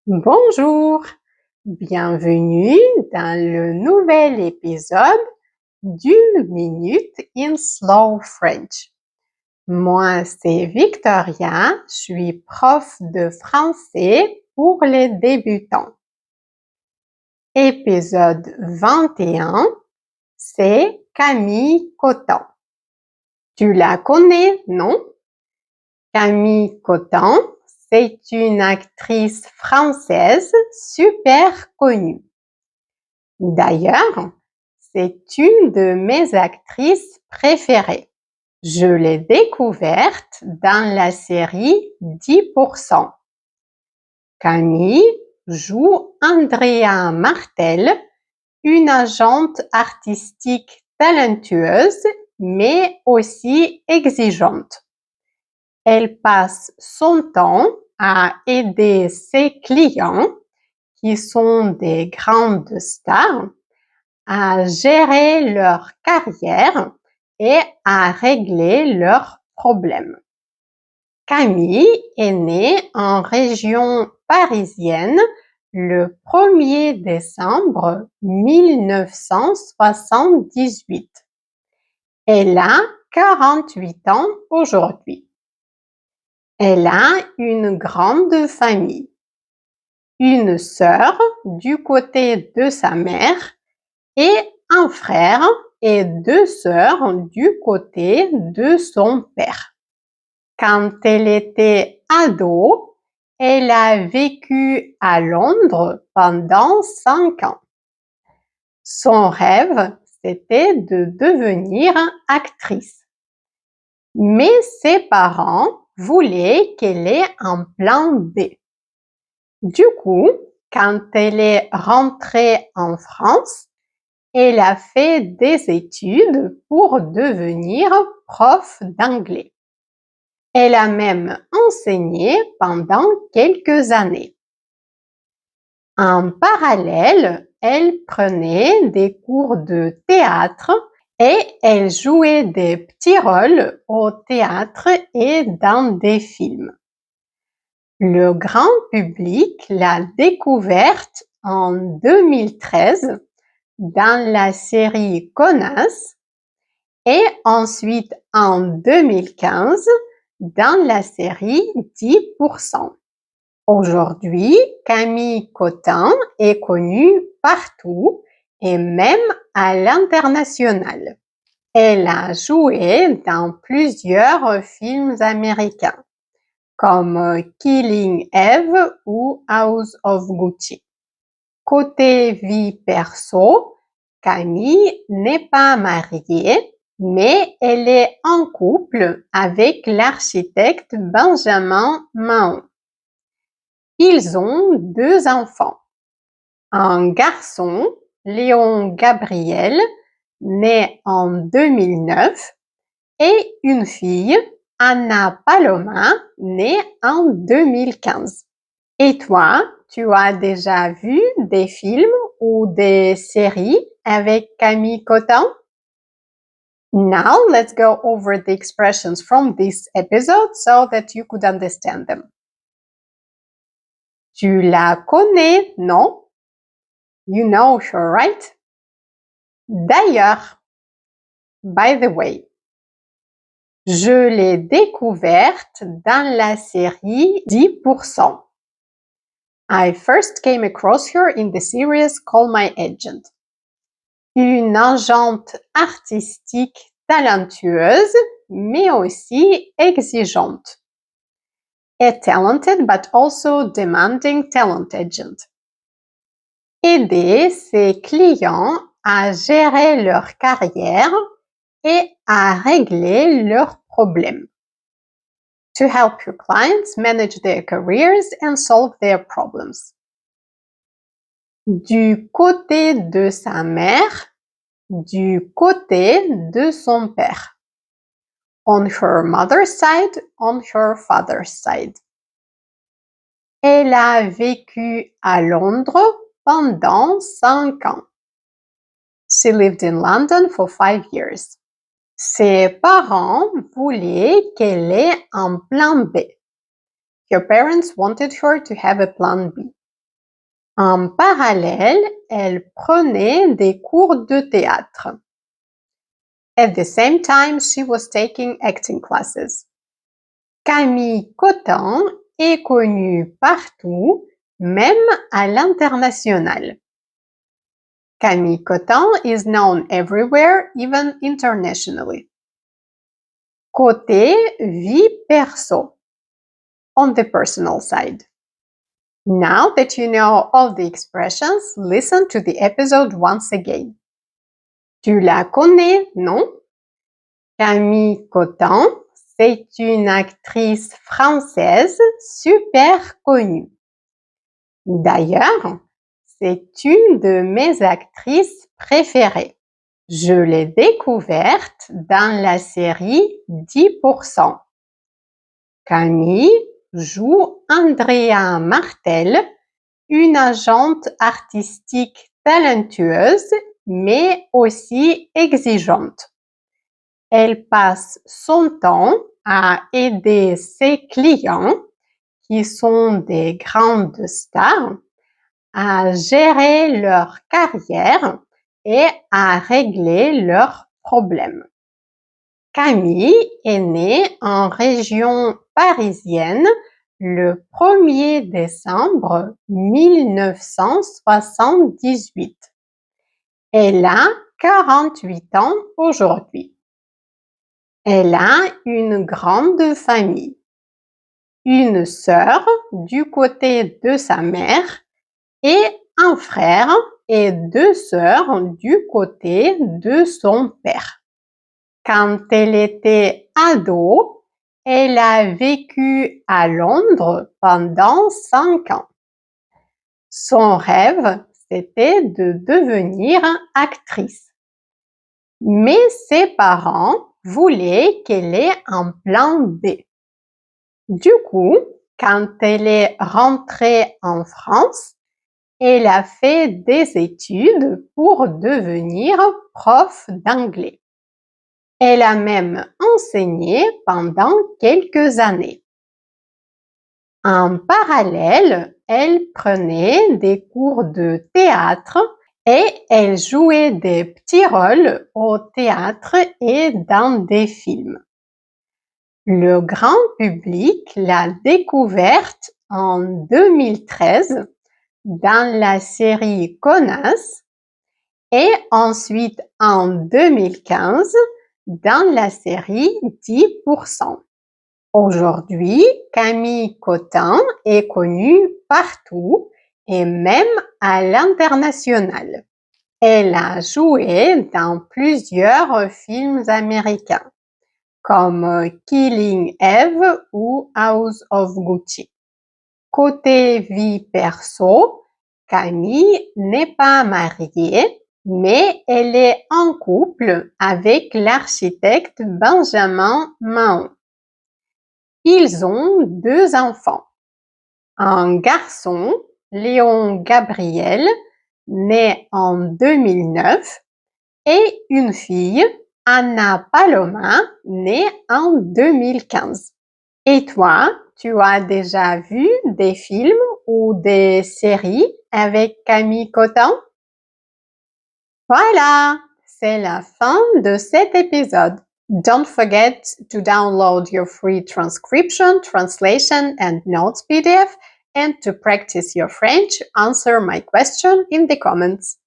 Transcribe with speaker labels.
Speaker 1: Bonjour, bienvenue dans le nouvel épisode d'une minute in slow French. Moi, c'est Victoria, je suis prof de français pour les débutants. Épisode 21, c'est Camille Cottin. Tu la connais, non? Camille Cottin, c'est une actrice française super connue. D'ailleurs, c'est une de mes actrices préférées. Je l'ai découverte dans la série 10%. Camille joue Andrea Martel, une agente artistique talentueuse mais aussi exigeante. Elle passe son temps à aider ses clients, qui sont des grandes stars, à gérer leur carrière et à régler leurs problèmes. Camille est née en région parisienne le 1er décembre 1978. Elle a 48 ans aujourd'hui. Elle a une grande famille. Une sœur du côté de sa mère et un frère et 2 sœurs du côté de son père. Quand elle était ado, elle a vécu à Londres pendant 5 ans. Son rêve, c'était de devenir actrice. Mais ses parents voulaient qu'elle ait un plan B. Du coup, quand elle est rentrée en France, elle a fait des études pour devenir prof d'anglais. Elle a même enseigné pendant quelques années. En parallèle, elle prenait des cours de théâtre et elle jouait des petits rôles au théâtre et dans des films. Le grand public l'a découverte en 2013 dans la série Connasse et ensuite en 2015 dans la série 10%. Aujourd'hui, Camille Cottin est connue partout et même à l'international. Elle a joué dans plusieurs films américains comme Killing Eve ou House of Gucci. Côté vie perso, Camille n'est pas mariée, mais elle est en couple avec l'architecte Benjamin Mahon. Ils ont 2 enfants, un garçon, Léon Gabriel, né en 2009, et une fille, Anna Paloma, née en 2015. Et toi, tu as déjà vu des films ou des séries avec Camille Cottin? Now let's go over the expressions from this episode so that you could understand them. Tu la connais, non? You know her, right? D'ailleurs, by the way, je l'ai découverte dans la série 10%. I first came across her in the series Call My Agent. Une agente artistique talentueuse, mais aussi exigeante. A talented but also demanding talent agent. Aider ses clients à gérer leur carrière et à régler leurs problèmes. To help your clients manage their careers and solve their problems. Du côté de sa mère, du côté de son père. On her mother's side, on her father's side. Elle a vécu à Londres pendant 5 ans. She lived in London for 5 years. Ses parents voulaient qu'elle ait un plan B. Her parents wanted her to have a plan B. En parallèle, elle prenait des cours de théâtre. At the same time, she was taking acting classes. Camille Cottin est connue partout, même à l'international. Camille Cottin is known everywhere, even internationally. Côté vie perso, on the personal side. Now that you know all the expressions, listen to the episode once again. Tu la connais, non? Camille Cottin, c'est une actrice française super connue. D'ailleurs, c'est une de mes actrices préférées. Je l'ai découverte dans la série 10%. Camille joue Andrea Martel, une agente artistique talentueuse, mais aussi exigeante. Elle passe son temps à aider ses clients, qui sont des grandes stars, à gérer leur carrière et à régler leurs problèmes. Camille est née en région parisienne le 1er décembre 1978. Elle a 48 ans aujourd'hui. Elle a une grande famille. Une sœur du côté de sa mère et un frère et 2 sœurs du côté de son père. Quand elle était ado, elle a vécu à Londres pendant 5 ans. Son rêve, c'était de devenir actrice. Mais ses parents voulaient qu'elle ait un plan B. Du coup, quand elle est rentrée en France, elle a fait des études pour devenir prof d'anglais. Elle a même enseigné pendant quelques années. En parallèle, elle prenait des cours de théâtre et elle jouait des petits rôles au théâtre et dans des films. Le grand public l'a découverte en 2013 dans la série Connasse et ensuite en 2015 dans la série 10%. Aujourd'hui, Camille Cottin est connue partout et même à l'international. Elle a joué dans plusieurs films américains comme Killing Eve ou House of Gucci. Côté vie perso, Camille n'est pas mariée, mais elle est en couple avec l'architecte Benjamin Mahon. Ils ont 2 enfants, un garçon, Léon Gabriel, né en 2009, et une fille, Anna Paloma, née en 2015. Et toi, tu as déjà vu des films ou des séries avec Camille Cottin? Voilà, c'est la fin de cet épisode. Don't forget to download your free transcription, translation, and notes PDF, and to practice your French, answer my question in the comments.